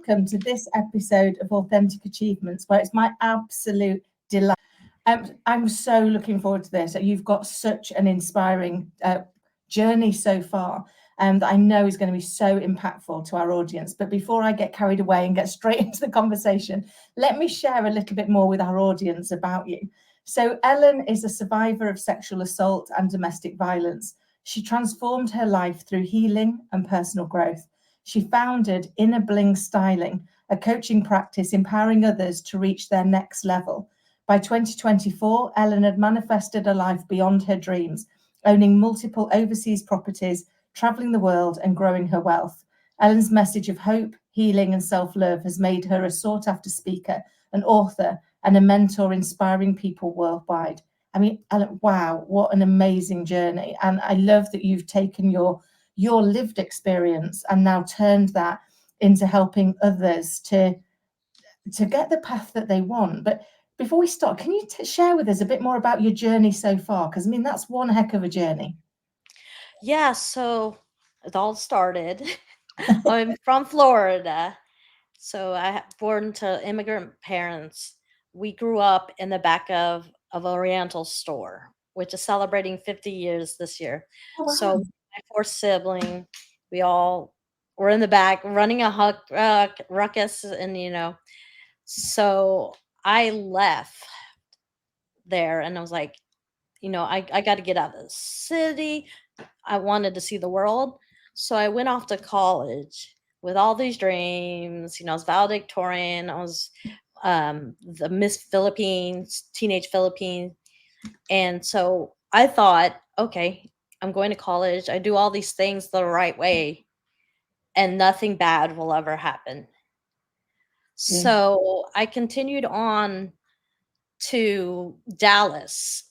welcome to this episode of Authentic Achievements, where it's my absolute delight. I'm so looking forward to this. You've got such an inspiring journey so far that I know is going to be so impactful to our audience. But before I get carried away and get straight into the conversation, let me share a little bit more with our audience about you. So Ellen is a survivor of sexual assault and domestic violence. She transformed her life through healing and personal growth. She founded Inner Bling Styling, a coaching practice empowering others to reach their next level. By 2024, Ellen had manifested a life beyond her dreams, owning multiple overseas properties, traveling the world, and growing her wealth. Ellen's message of hope, healing, and self-love has made her a sought-after speaker, an author, and a mentor inspiring people worldwide. I mean, Ellen, wow, what an amazing journey. And I love that you've taken your lived experience and now turned that into helping others to get the path that they want. But before we start, can you share with us a bit more about your journey so far? Because I mean, that's one heck of a journey. Yeah, so it all started. I'm from Florida. So born to immigrant parents. We grew up in the back of a Oriental store, which is celebrating 50 years this year. Oh, So wow. my four sibling, we all were in the back running a ruckus, and so I left there, and I was like, I got to get out of the city. I wanted to see the world. So I went off to college with all these dreams. I was valedictorian. I was the Miss Philippines, teenage Philippines. And so I thought, okay, I'm going to college. I do all these things the right way, and nothing bad will ever happen. Yeah. So I continued on to Dallas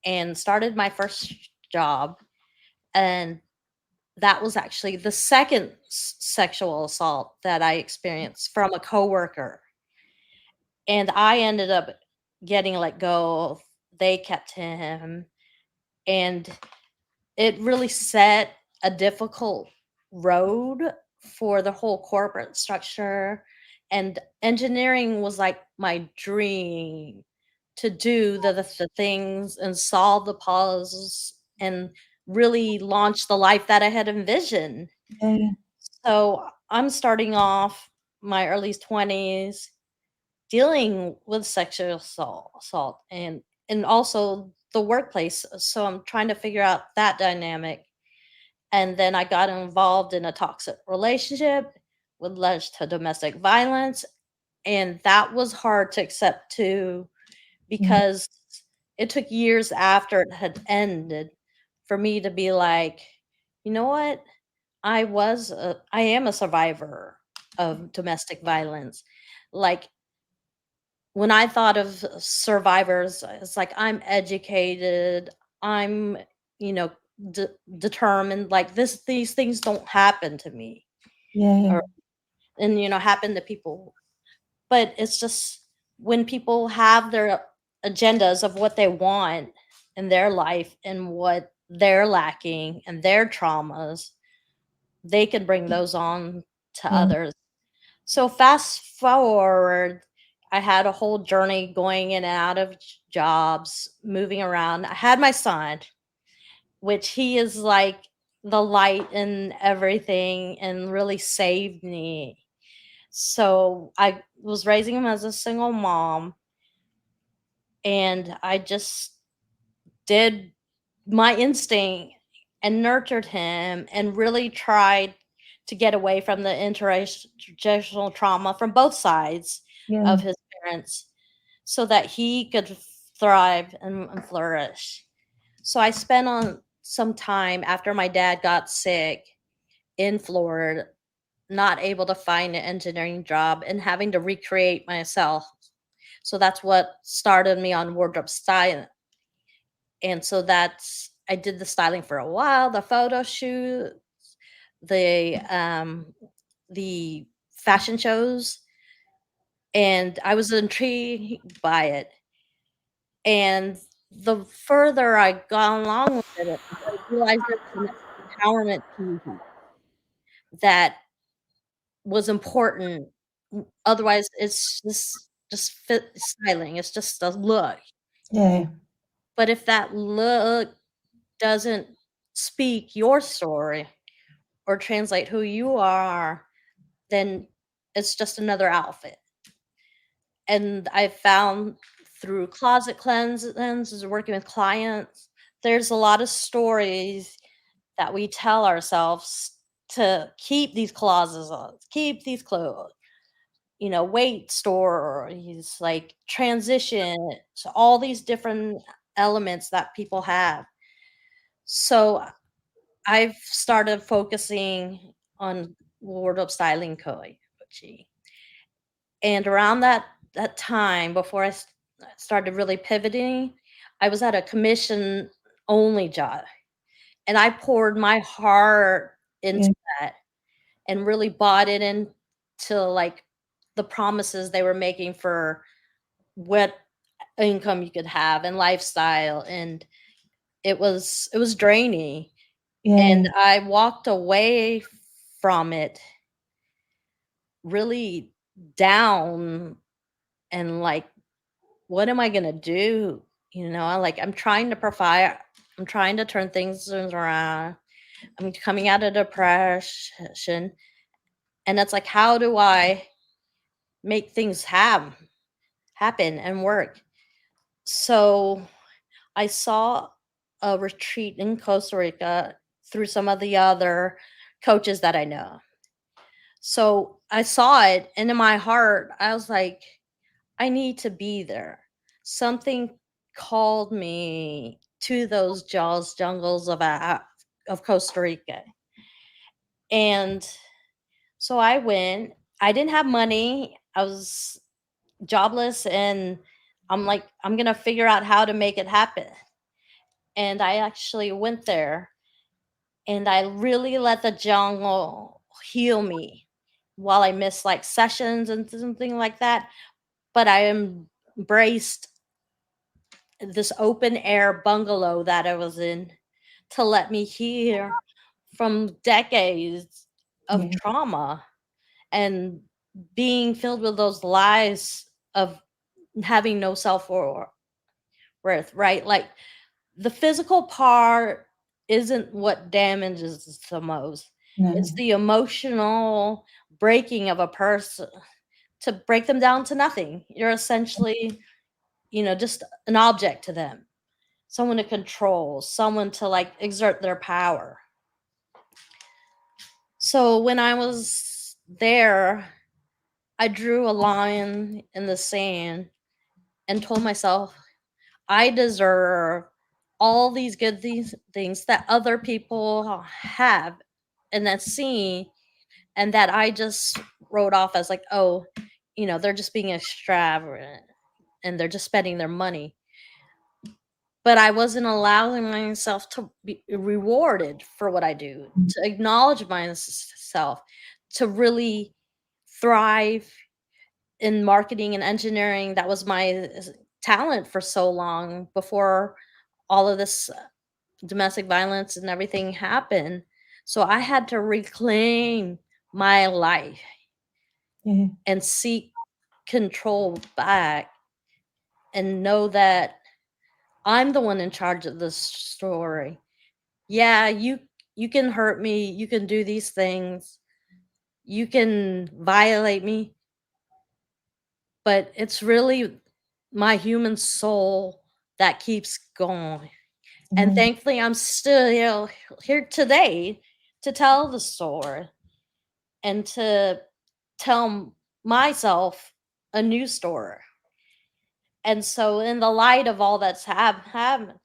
and started my first job. And that was actually the second sexual assault that I experienced from a coworker. And I ended up getting let go. They kept him. And it really set a difficult road for the whole corporate structure. And engineering was like my dream to do the things and solve the puzzles and really launch the life that I had envisioned. Yeah. So I'm starting off my early 20s dealing with sexual assault and also the workplace. So I'm trying to figure out that dynamic. And then I got involved in a toxic relationship with led to domestic violence. And that was hard to accept too, Yeah. because it took years after it had ended for me to be like, you know what? I am a survivor of domestic violence. Like, when I thought of survivors, it's like I'm educated, I'm, you know, determined. Like these things don't happen to me, Yeah. or and happen to people. But it's just when people have their agendas of what they want in their life and what they're lacking and their traumas, they can bring those on to Yeah. others. So fast forward, I had a whole journey going in and out of jobs, moving around. I had my son, which he is like the light in everything and really saved me. So I was raising him as a single mom, and I just did my instinct and nurtured him and really tried to get away from the intergenerational trauma from both sides Yeah. of his parents so that he could thrive and flourish. So I spent on some time after my dad got sick in Florida, not able to find an engineering job and having to recreate myself. So that's what started me on wardrobe styling. And so I did the styling for a while, the photo shoot, the the fashion shows, and I was intrigued by it. And the further I got along with it, I realized there's an empowerment piece that was important Otherwise, it's just fit styling. It's just a look. Yeah. But if that look doesn't speak your story or translate who you are, then it's just another outfit. And I found through closet cleanses, working with clients, there's a lot of stories that we tell ourselves to keep these closets on, keep these clothes, weight stories, like transition, so all these different elements that people have. So I've started focusing on wardrobe styling coaching. And around that time, before started really pivoting, I was at a commission only job, and I poured my heart Yeah. into that and really bought it into like the promises they were making for what income you could have and lifestyle, and it was draining, Yeah. and I walked away from it really down and like, what am I gonna do? Like I'm trying to provide, I'm trying to turn things around. I'm coming out of depression. And it's like, how do I make things happen and work? So I saw a retreat in Costa Rica through some of the other coaches that I know. So I saw it, and in my heart, I was like, I need to be there. Something called me to those jungles of Costa Rica. And so I went. I didn't have money. I was jobless, and I'm like, I'm going to figure out how to make it happen. And I actually went there, and I really let the jungle heal me while I missed like sessions and something like that. But I embraced this open air bungalow that I was in to let me hear from decades of Yeah. trauma and being filled with those lies of having no self-worth, right? Like the physical part isn't what damages us the most. It's No. the emotional breaking of a person to break them down to nothing. You're essentially, just an object to them, someone to control, someone to like exert their power. So when I was there, I drew a line in the sand and told myself, I deserve all these good things that other people have and that see, and that I just wrote off as like, oh, they're just being extravagant and they're just spending their money. But I wasn't allowing myself to be rewarded for what I do, to acknowledge myself, to really thrive in marketing and engineering. That was my talent for so long before all of this domestic violence and everything happened. So I had to reclaim my life Yeah. and seek control back and know that I'm the one in charge of this story. Yeah, you can hurt me, you can do these things, you can violate me, but it's really my human soul that keeps going. And Yeah. thankfully, I'm still here today to tell the story and to tell myself a new story. And so, in the light of all that's happened,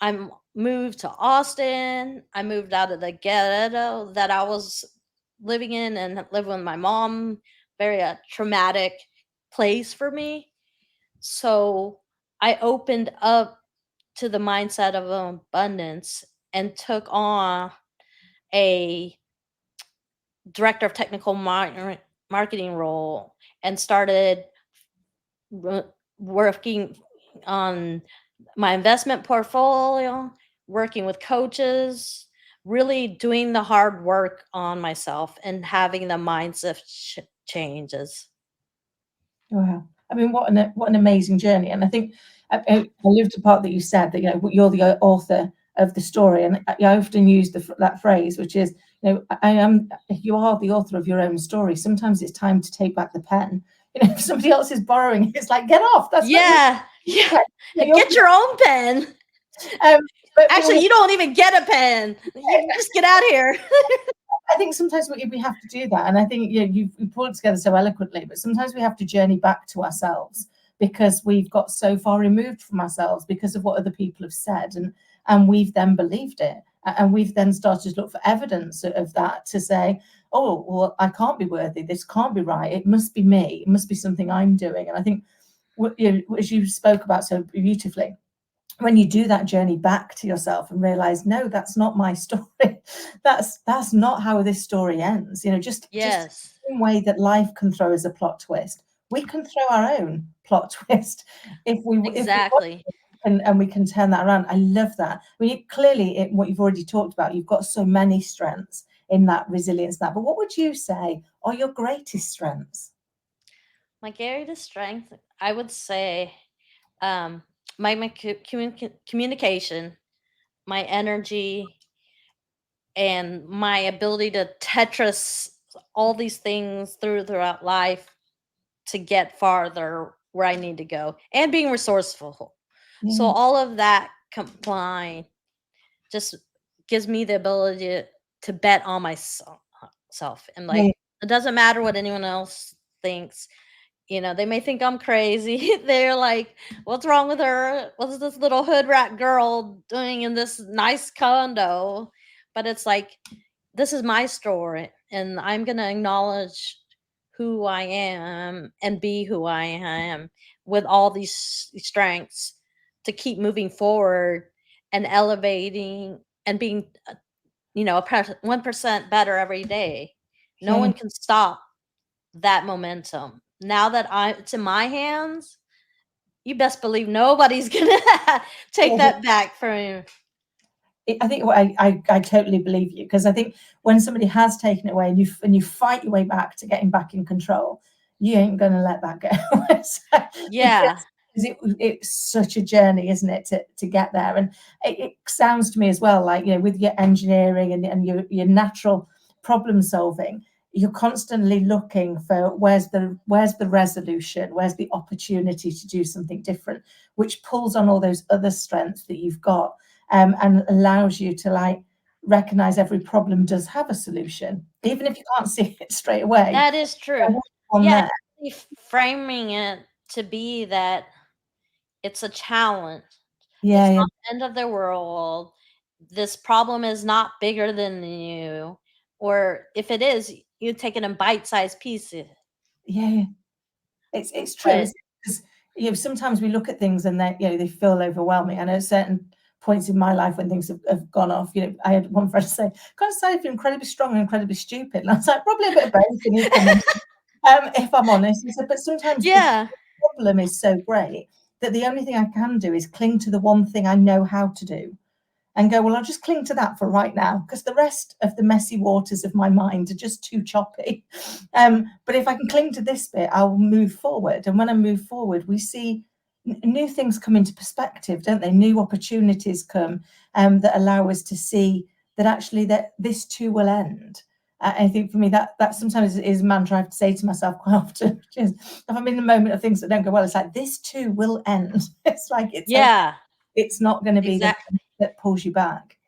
I'm moved to Austin. I moved out of the ghetto that I was living in and living with my mom. Very traumatic place for me. So I opened up to the mindset of abundance and took on a director of technical marketing role and started working on my investment portfolio, working with coaches, really doing the hard work on myself and having the mindset changes. Wow. I mean, what an amazing journey. And I think I loved the part that you said that, you know, you're the author of the story. And I often use that phrase, which is, you know, you are the author of your own story. Sometimes it's time to take back the pen. You know, if somebody else is borrowing, it's like, get off. That's not your Yeah. Yeah. pen. Get your own pen. Um, but Actually, you don't even get a pen. You just get out of here. I think sometimes we have to do that, and I think, you know, you pulled it together so eloquently. But sometimes we have to journey back to ourselves because we've got so far removed from ourselves because of what other people have said, and we've then believed it, and we've then started to look for evidence of that to say, oh, well, I can't be worthy. This can't be right. It must be me. It must be something I'm doing. And I think, you know, as you spoke about so beautifully, when you do that journey back to yourself and realize, no, that's not my story. That's not how this story ends. You know, just Yes. the same way that life can throw us a plot twist, we can throw our own plot twist if we want Exactly. to, and we can turn that around. I love that. I mean, clearly, what you've already talked about, you've got so many strengths in that resilience. That, but what would you say are your greatest strengths? My greatest strength, I would say, um, my communication, my energy, and my ability to Tetris all these things throughout life to get farther where I need to go, and being resourceful. So Yeah, all of that combined just gives me the ability to bet on myself. And yeah, like, it doesn't matter what anyone else thinks. You know, they may think I'm crazy. They're like, what's wrong with her? What's this little hood rat girl doing in this nice condo? But it's like, this is my story, and I'm going to acknowledge who I am and be who I am with all these strengths to keep moving forward and elevating and being, you know, 1% better every day. No yeah. one can stop that momentum. Now that it's in my hands, you best believe nobody's gonna take Yeah. that back from you. I think I totally believe you, because I think when somebody has taken it away and you fight your way back to getting back in control, you ain't going to let that go. Yeah. Because it's such a journey, isn't it, to get there? And it sounds to me as well like, you know, with your engineering and your natural problem solving, you're constantly looking for where's the resolution, where's the opportunity to do something different, which pulls on all those other strengths that you've got, and allows you to like recognize every problem does have a solution, even if you can't see it straight away. That is true. On Yeah, there, framing it to be that it's a challenge. yeah, It's yeah, not the end of the world. This problem is not bigger than you. Or if it is, you take it in bite-sized pieces. yeah. It's true, But isn't it? Because, you know, sometimes we look at things and they, you know, they feel overwhelming. I know certain points in my life when things have gone off. You know, I had one friend say, "Can't say if you're incredibly strong and incredibly stupid." And I was like, probably a bit of both in equal measure, if I'm honest. He said, but sometimes the yeah, problem is so great that the only thing I can do is cling to the one thing I know how to do and go, well, I'll just cling to that for right now, because the rest of the messy waters of my mind are just too choppy. But if I can cling to this bit, I'll move forward. And when I move forward, we see new things come into perspective, don't they? New opportunities come, that allow us to see that actually that this too will end. I think for me that sometimes is a mantra I have to say to myself quite often. Is if I'm in a moment of things that don't go well, it's like this too will end. It's like it's okay. yeah, It's not going to be the exactly. that pulls you back.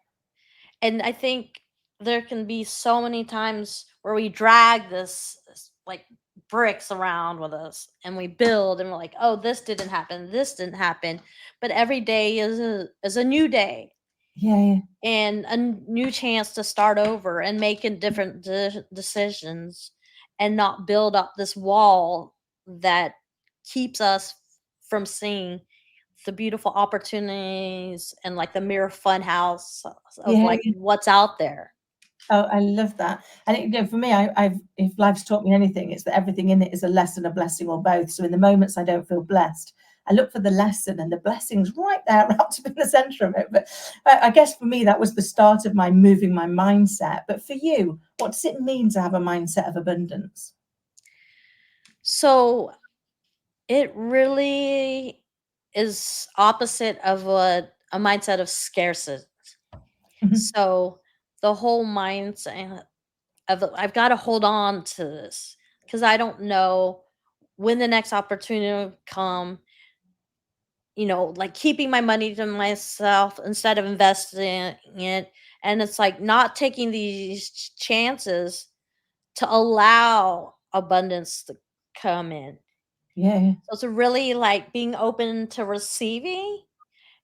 And I think there can be so many times where we drag this like bricks around with us and we build and we're like, oh, this didn't happen. But every day is a new day Yeah, yeah, and a new chance to start over and making different decisions and not build up this wall that keeps us from seeing the beautiful opportunities and like the mirror fun house of yeah. like what's out there. Oh, I love that. And you know, for me, I've if life's taught me anything, it's that everything in it is a lesson, a blessing, or both. So in the moments I don't feel blessed, I look for the lesson, and the blessing's right there, wrapped up in the centre of it. But I guess for me, that was the start of my moving my mindset. But for you, what does it mean to have a mindset of abundance? So It really is opposite of what a mindset of scarcity. Mhm. So the whole mindset of I've got to hold on to this because I don't know when the next opportunity will come. Like keeping my money to myself instead of investing it. And it's like not taking these chances to allow abundance to come in. Yeah. So it's really like being open to receiving.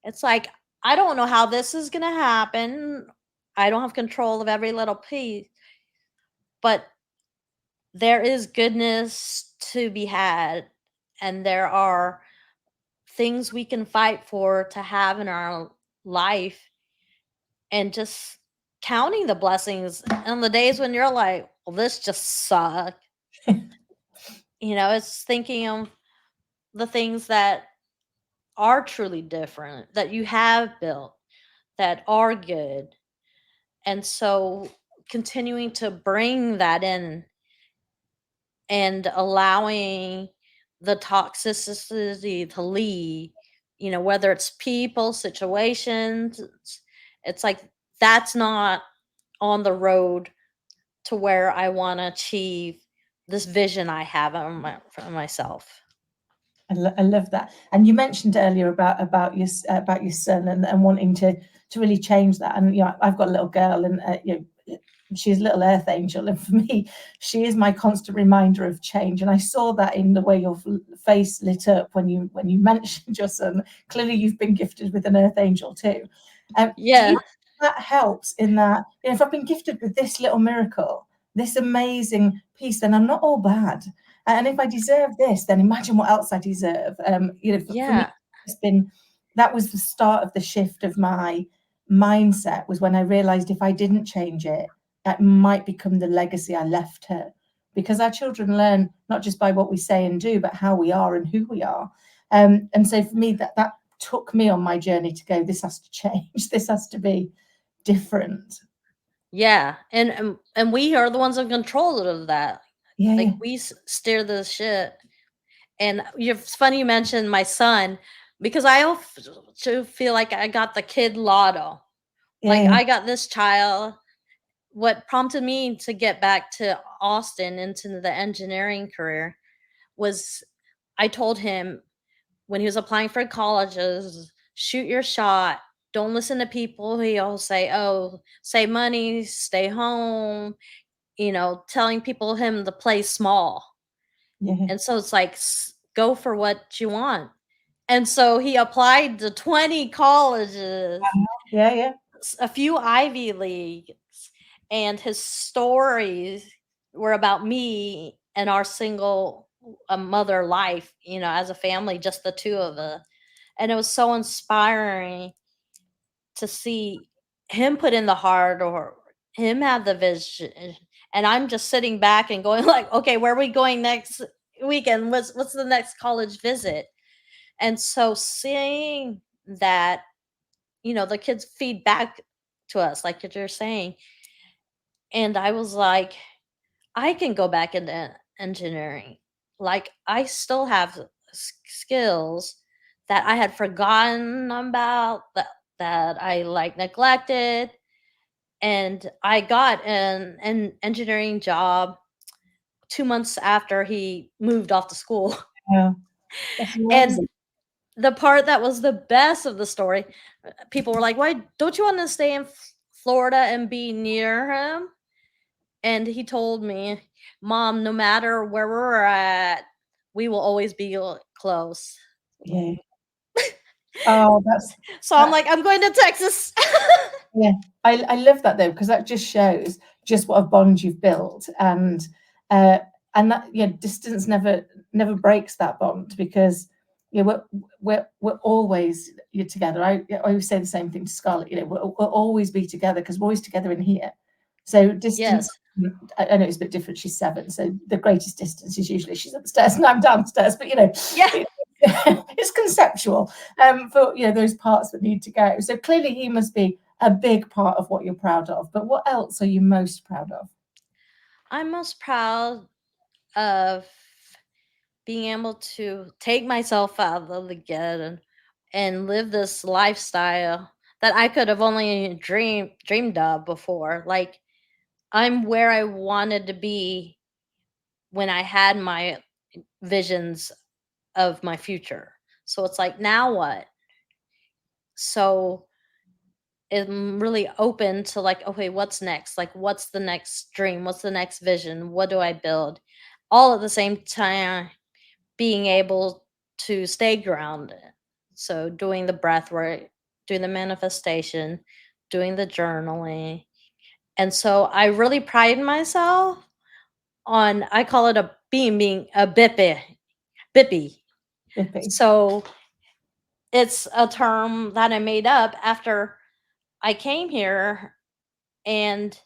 It's like, I don't know how this is going to happen. I don't have control of every little piece, but there is goodness to be had. And there are things we can fight for to have in our life, and just counting the blessings and the days when you're like, well, this just sucked. It's thinking of the things that are truly different, that you have built, that are good. And so continuing to bring that in and allowing the toxicity to lead, whether it's people, situations, it's like that's not on the road to where I want to achieve this vision I have for myself. I love that. And you mentioned earlier about your son and wanting to really change that. And I've got a little girl, and she's a little earth angel, and for me, she is my constant reminder of change. And I saw that in the way your face lit up when you mentioned your son. Clearly, you've been gifted with an earth angel too. Do Yeah. you think that helps in that? If I've been gifted with this little miracle, this amazing piece, then I'm not all bad. And if I deserve this, then imagine what else I deserve. For me, Yeah. it's been that was the start of the shift of my mindset. Was when I realized if I didn't change it, that might become the legacy I left her. Because our children learn not just by what we say and do, but how we are and who we are. And so for me, that took me on my journey to go, this has to change. This has to be different. Yeah. And we are the ones in control of that. Yeah, Like yeah, we steer the ship. And it's funny you mentioned my son, because I also feel like I got the kid lotto. Like yeah, I got this child. What prompted me to get back to Austin into the engineering career was I told him when he was applying for colleges, shoot your shot. Don't listen to people who all say, oh, save money, stay home, telling people him to play small. yeah. And so it's like, go for what you want. And so he applied to 20 colleges, Yeah, yeah, a few Ivy Leagues, and his stories were about me and our single mother life, as a family, just the two of us. And it was so inspiring to see him put in the hard or him have the vision. And I'm just sitting back and going like, okay, where are we going next weekend? What's the next college visit? And so seeing that, the kids feed back to us, like you're saying. And I was like, I can go back into engineering. Like, I still have skills that I had forgotten about, that I like neglected. And I got an engineering job 2 months after he moved off to school. yeah. That's And amazing. the part that was the best of the story, people were like, "Why don't you want to stay in Florida and be near him?" And he told me, "Mom, no matter where we're at, we will always be close." Yeah. Oh, So I'm that. like, "I'm going to Texas." Yeah, I love that though, because that just shows just what a bond you've built, uh, and that distance never breaks that bond, because we're always you're together. I always say the same thing to Scarlett. We'll always be together because we're always together in here. So distance. Yes. I know it's a bit different. She's 7, so the greatest distance is usually she's upstairs and I'm downstairs. But Yeah. it's conceptual. For those parts that need to go. So clearly, he must be a big part of what you're proud of. But what else are you most proud of? I'm most proud of being able to take myself out of the ghetto and live this lifestyle that I could have only dreamed of before. Like, I'm where I wanted to be when I had my visions of my future. So it's like, now what? So I'm really open to, like, okay, what's next? Like, what's the next dream? What's the next vision? What do I build? All at the same time, being able to stay grounded. So doing the breath work, doing the manifestation, doing the journaling. And so I really pride myself on, I call it a being a bippy. Bippy. So it's a term that I made up after I came here, and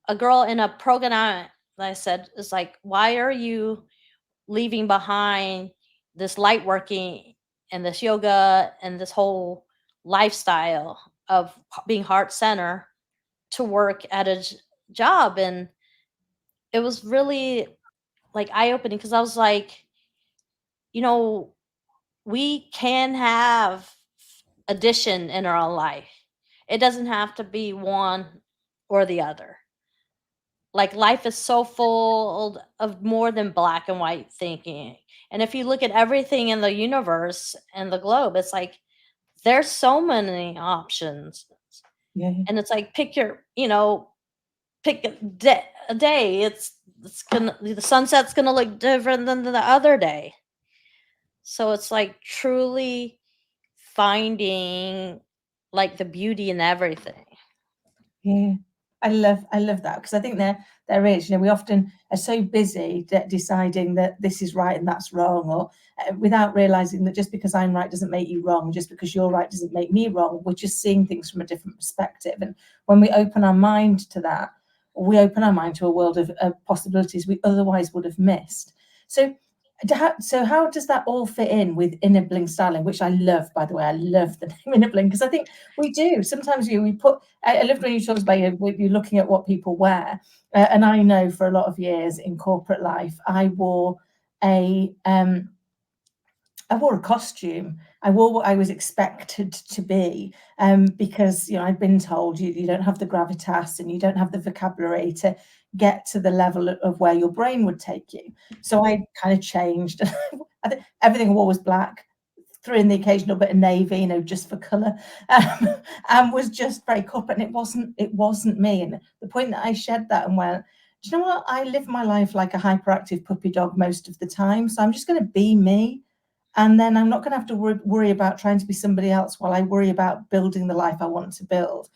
a girl in a program that I said is like, why are you leaving behind this light working and this yoga and this whole lifestyle of being heart center to work at a job? And it was really like eye opening, because I was like, you know, we can have addition in our life. It doesn't have to be one or the other. Like, life is so full of more than black and white thinking. And if you look at everything in the universe and the globe, it's like there's so many options. Yeah. And it's like, pick a day. It's gonna the sunset's gonna look different than the other day. So it's like truly finding like the beauty in everything. Yeah, I love that, because I think there is, we often are so busy deciding that this is right and that's wrong, or without realizing that just because I'm right doesn't make you wrong, just because you're right doesn't make me wrong. We're just seeing things from a different perspective, and when we open our mind to that, we open our mind to a world of possibilities we otherwise would have missed. So how does that all fit in with Inner Bling Styling, which I love, by the way? I love the name Inner Bling, because I think we do. Sometimes we put, I loved when you talked about you're looking at what people wear. And I know for a lot of years in corporate life, a I wore a costume. I wore what I was expected to be, because I'd been told you don't have the gravitas and you don't have the vocabulary to get to the level of where your brain would take you. So I kind of changed. I think everything I wore was black, threw in the occasional bit of navy, just for colour, and was just very corporate. And it wasn't me. And the point that I shed that and went, do you know what? I live my life like a hyperactive puppy dog most of the time, so I'm just going to be me. And then I'm not going to have to worry about trying to be somebody else while I worry about building the life I want to build.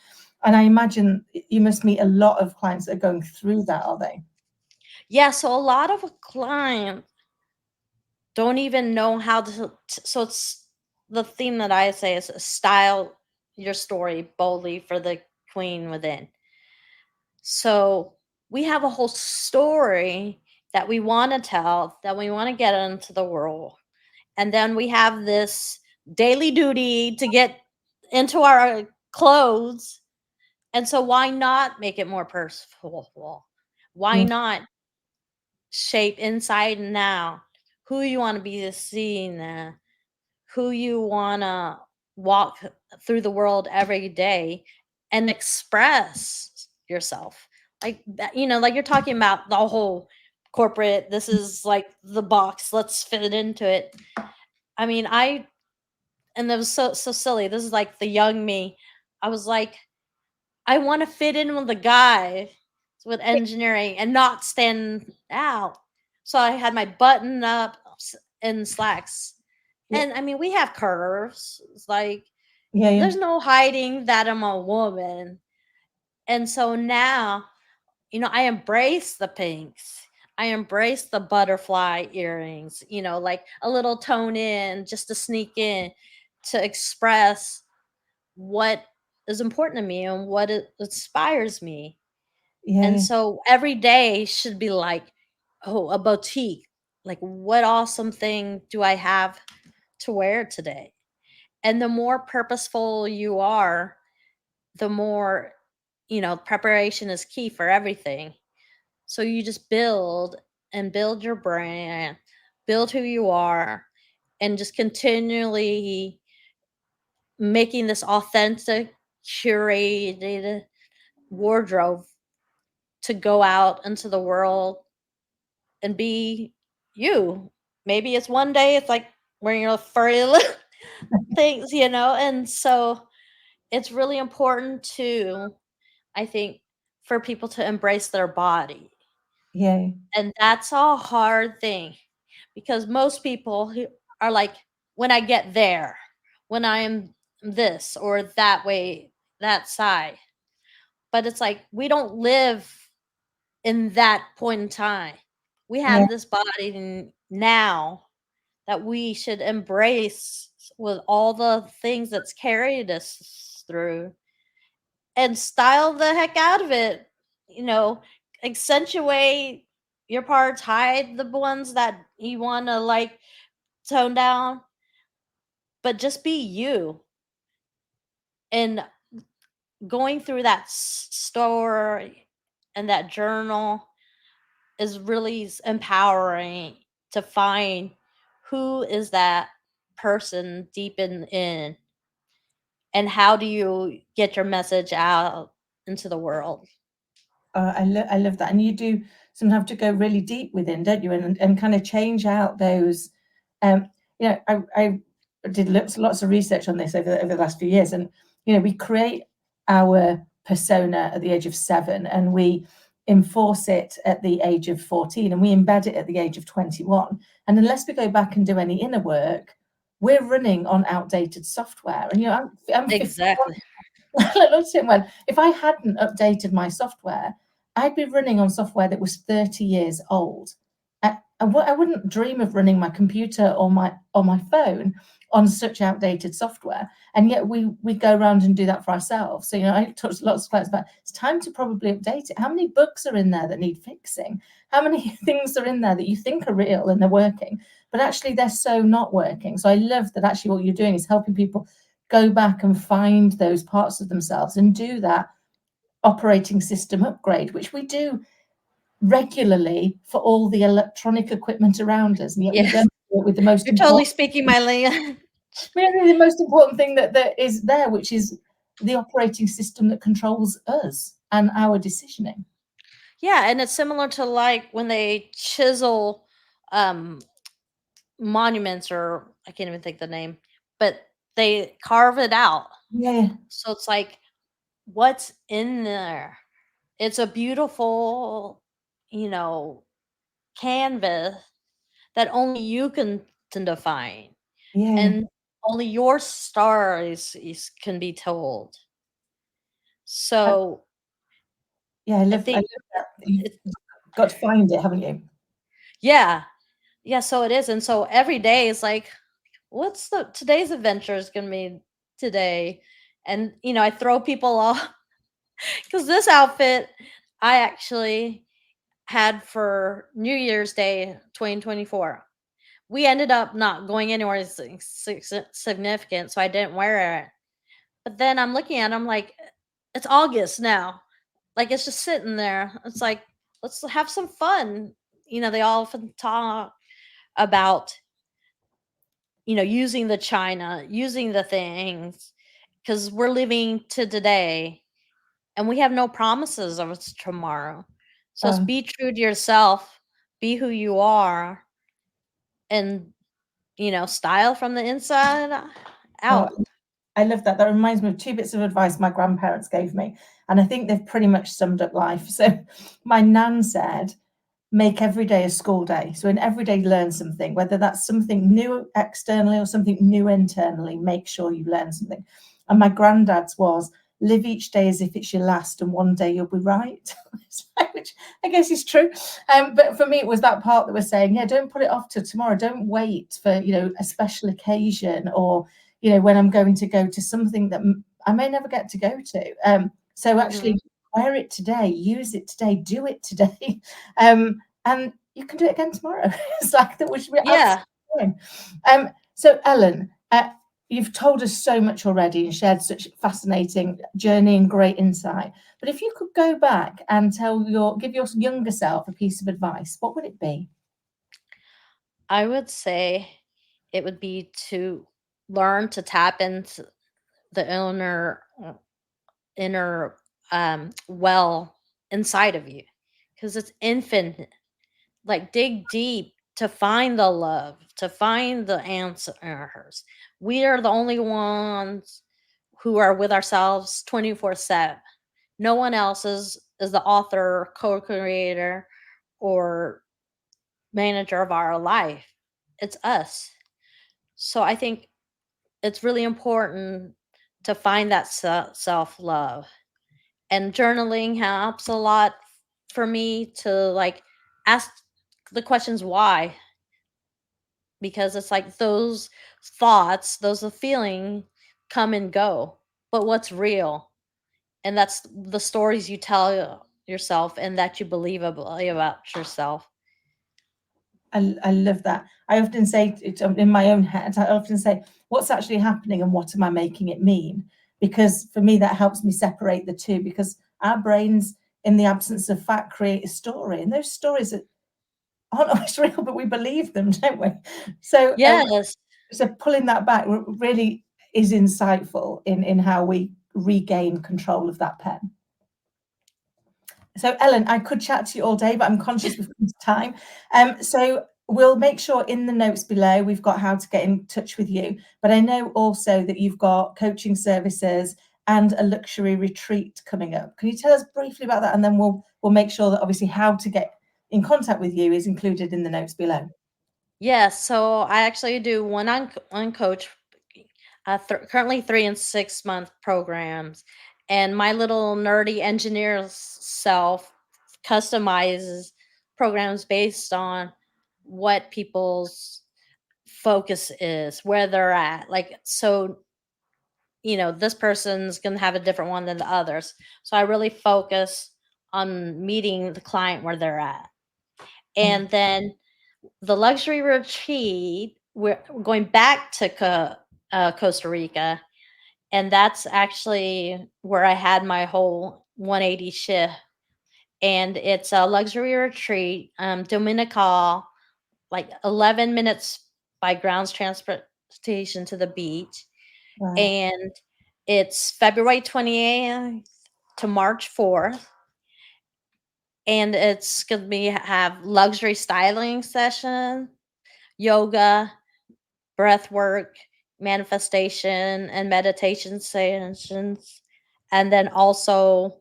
And I imagine you must meet a lot of clients that are going through that, are they? Yeah, so a lot of clients don't even know how so it's the theme that I say is style your story boldly for the queen within. So we have a whole story that we want to tell, that we want to get into the world. And then we have this daily duty to get into our clothes. And so why not make it more personal? Why Yeah, not shape inside and out who you want to be seeing, who you want to walk through the world every day and express yourself? Like that, like you're talking about the whole corporate, this is like the box, let's fit it into it. I mean, and it was so silly. This is like the young me. I was like, I want to fit in with the guy with engineering and not stand out. So I had my button up and slacks. yeah, And I mean, we have curves. It's like yeah, yeah, there's no hiding that I'm a woman. And so now, I embrace the pinks. I embrace the butterfly earrings, like a little tone in just to sneak in to express what is important to me and what it inspires me. yeah, And yeah, so every day should be like, oh, a boutique. Like, what awesome thing do I have to wear today? And the more purposeful you are, the more, preparation is key for everything. So you just build and build your brand, build who you are, and just continually making this authentic, curated wardrobe to go out into the world and be you. Maybe it's one day it's like wearing your furry little things, and so it's really important to, I think, for people to embrace their body. Yeah. And that's a hard thing because most people who are like, when I get there, when I'm this or that way, that side. But it's like, we don't live in that point in time. We Yeah. have this body now that we should embrace with all the things that's carried us through and style the heck out of it. You know, accentuate your parts, hide the ones that you want to like tone down, but just be you. And going through that story and that journal is really empowering to find who is that person deep in and how do you get your message out into the world. I love that. And you do sometimes have to go really deep within, don't you? And kind of change out those. Um, I did lots of research on this over the last few years, and we create our persona at the age of 7, and we enforce it at the age of 14, and we embed it at the age of 21. And unless we go back and do any inner work, we're running on outdated software. And I'm 51. Exactly. I looked at him and went, if I hadn't updated my software, I'd be running on software that was 30 years old. I wouldn't dream of running my computer or my phone on such outdated software. And yet we go around and do that for ourselves. So, I talked to lots of clients about it's time to probably update it. How many bugs are in there that need fixing? How many things are in there that you think are real and they're working, but actually they're so not working? So I love that actually what you're doing is helping people go back and find those parts of themselves and do that operating system upgrade, which we do regularly for all the electronic equipment around us, and yet we don't do it with the most You're totally important. speaking my language. The most important thing that is there, which is the operating system that controls us and our decisioning. Yeah, and it's similar to like when they chisel monuments, or I can't even think the name, but they carve it out. Yeah, So it's like, what's in there? It's a beautiful, you know, canvas that only you can define, yeah, and only your stories can be told. I, So yeah. I I love think that. You've it, got to find it, haven't you? yeah, yeah. So it is, and so every day is like, what's the today's adventure is gonna be today, and I throw people off because this outfit I actually had for New Year's Day 2024. We ended up not going anywhere significant, so I didn't wear it. But then I'm looking at it, I'm like, it's August now. Like, it's just sitting there. It's like, let's have some fun. They often talk about, using the china, using the things, because we're living to today and we have no promises of tomorrow. So just Oh, be true to yourself, be who you are, and style from the inside oh, out. I love that. That reminds me of 2 bits of advice my grandparents gave me, and I think they've pretty much summed up life. So my nan said, make every day a school day. So in every day, learn something, whether that's something new externally or something new internally, make sure you learn something. And my granddad's was, live each day as if it's your last, and one day you'll be right, which I guess is true. But for me, it was that part that was saying, yeah, don't put it off till tomorrow. Don't wait for, a special occasion, or, when I'm going to go to something that I may never get to go to. So actually wear it today, use it today, do it today. And you can do it again tomorrow. It's like that, which we Yeah. absolutely fine. So Ellen, you've told us so much already and shared such fascinating journey and great insight. But if you could go back and give your younger self a piece of advice, what would it be? I would say it would be to learn to tap into the inner well inside of you, because it's infinite. Like, dig deep to find the love, to find the answers. We are the only ones who are with ourselves 24/7. No one else is the author, co-creator, or manager of our life. It's us. So I think it's really important to find that self-love. And journaling helps a lot for me to, like, ask the questions why, because it's like those thoughts, those feeling come and go. But what's real? And that's the stories you tell yourself and that you believe about yourself. I love that. I often say in my own head, I often say, what's actually happening and what am I making it mean? Because for me, that helps me separate the two, because our brains, in the absence of fact, create a story. And those stories aren't always real, but we believe them, don't we? So, Yes. so pulling that back really is insightful in how we regain control of that pen. So, Ellen, I could chat to you all day, but I'm conscious we've come to time. So we'll make sure in the notes below we've got how to get in touch with you. But I know also that you've got coaching services and a luxury retreat coming up. Can you tell us briefly about that? And then we'll make sure that obviously how to get in contact with you is included in the notes below. Yes. So I actually do one coach, currently 3 and 6 month programs, and my little nerdy engineer self customizes programs based on what people's focus is, where they're at. Like, so, this person's going to have a different one than the others. So I really focus on meeting the client where they're at. And then the luxury retreat, we're going back to Costa Rica. And that's actually where I had my whole 180 shift. And it's a luxury retreat, Dominical, like 11 minutes by grounds transportation to the beach. Wow. And it's February 28th to March 4th. And it's going to have luxury styling session, yoga, breath work, manifestation, and meditation sessions. And then also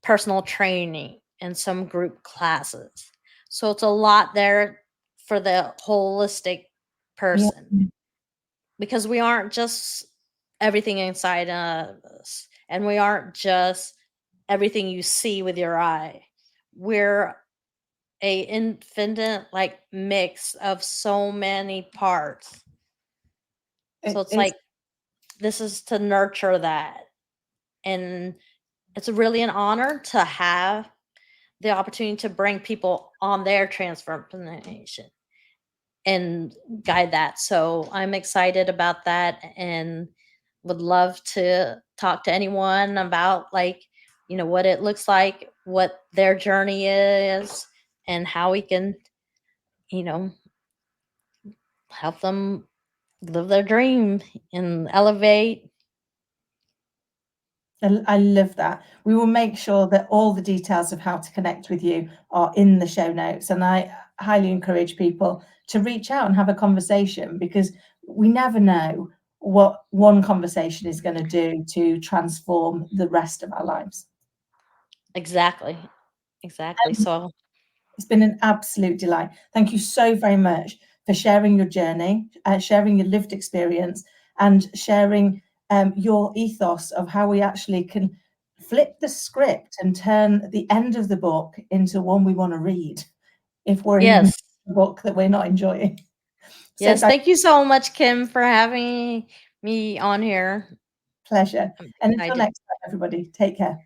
personal training and some group classes. So it's a lot there for the holistic person. Yeah. Because we aren't just everything inside of us, and we aren't just everything you see with your eye. We're a infinite, like, mix of so many parts. So it's like, this is to nurture that. And it's really an honor to have the opportunity to bring people on their transformation and guide that. So I'm excited about that and would love to talk to anyone about, like, what it looks like, what their journey is, and how we can, you know, help them live their dream and elevate. I love that. We will make sure that all the details of how to connect with you are in the show notes. And I highly encourage people to reach out and have a conversation, because we never know what one conversation is going to do to transform the rest of our lives. Exactly. So It's been an absolute delight. Thank you so very much for sharing your journey, sharing your lived experience, and sharing your ethos of how we actually can flip the script and turn the end of the book into one we want to read if we're in yes. a book that we're not enjoying. So Yes, thank you so much, Kim, for having me on here. pleasure. I'm And until excited. next time, everybody, take care.